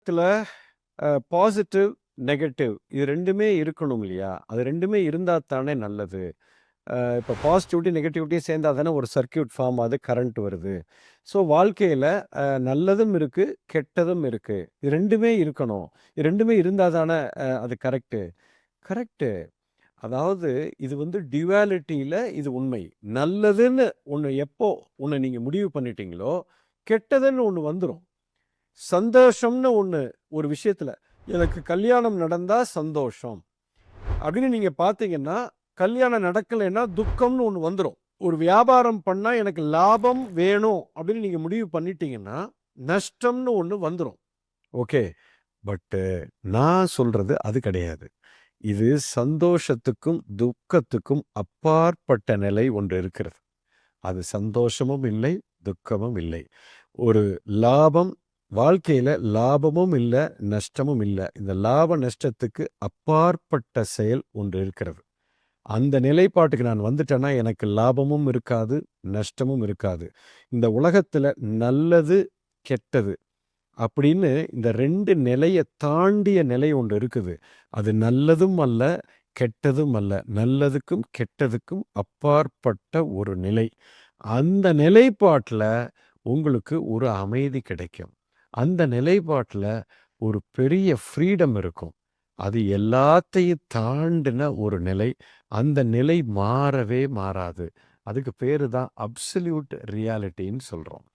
இதில positive, negative இது 2மே இருக்கணும் இல்லையா? அது 2மே இருந்தா தானே நல்லது. இப்போ பாசிட்டிவிட்டி, நெகட்டிவிட்டியும் சேர்ந்தா தானே ஒரு சர்க்யூட் ஃபார்ம் ஆகுது, கரண்ட் வருது. ஸோ வாழ்க்கையில நல்லதும் இருக்கு, கெட்டதும் இருக்கு. இது 2மே இருக்கணும். இது 2மே இருந்தா தானே அது கரெக்ட்டு. கரெக்ட்டு. அதாவது இது வந்து டுவாலிட்டியில இது உண்மை. நல்லதுன்னு ஒண்ணு எப்போ நீங்க முடிவு பண்ணிட்டீங்களோ, கெட்டதுன்னு ஒண்ணு வந்துரும். சந்தோஷம்னு ஒண்ணு ஒரு விஷயத்துல, எனக்கு கல்யாணம் நடந்தா சந்தோஷம். அப்படின்னு நீங்க பார்த்தீங்கன்னா, கல்யாணம் நடக்கலைன்னா துக்கம்னு ஒண்ணு வந்துரும். ஒரு வியாபாரம் பண்ணா எனக்கு லாபம் வேணும் அப்படின்னு நீங்க முடிவு பண்ணிட்டீங்கன்னா, நஷ்டம்னு ஒண்ணு வந்துரும். ஓகே. பட்டு நான் சொல்றது அது கிடையாது. இது சந்தோஷத்துக்கும், துக்கத்துக்கும் அப்பாற்பட்ட நிலை ஒன்று இருக்கிறது. அது சந்தோஷமும் இல்லை, துக்கமும் இல்லை. ஒரு லாபம் வாழ்க்கையில லாபமும் இல்ல, நஷ்டமும் இல்ல. இந்த லாப நஷ்டத்துக்கு அப்பாற்பட்ட செயல் ஒன்று இருக்கிறது. அந்த நிலைப்பாட்டுக்கு நான் வந்துட்டேன்னா, எனக்கு லாபமும் இருக்காது, நஷ்டமும் இருக்காது. இந்த உலகத்துல நல்லது, கெட்டது அப்படின்னு இந்த 2 நிலைய தாண்டிய நிலை ஒன்று இருக்குது. அது நல்லதும் அல்ல, கெட்டதும் அல்ல. நல்லதுக்கும், கெட்டதுக்கும் அப்பாற்பட்ட ஒரு நிலை. அந்த நிலைப்பாட்டுல உங்களுக்கு ஒரு அமைதி கிடைக்கும். அந்த நிலைப்பாட்டுல ஒரு பெரிய ஃப்ரீடம் இருக்கும். அது எல்லாத்தையும் தாண்டின ஒரு நிலை. அந்த நிலை மாறவே மாறாது. அதுக்கு பேரு தான் அப்சல்யூட் ரியாலிட்டின்னு சொல்றோம்.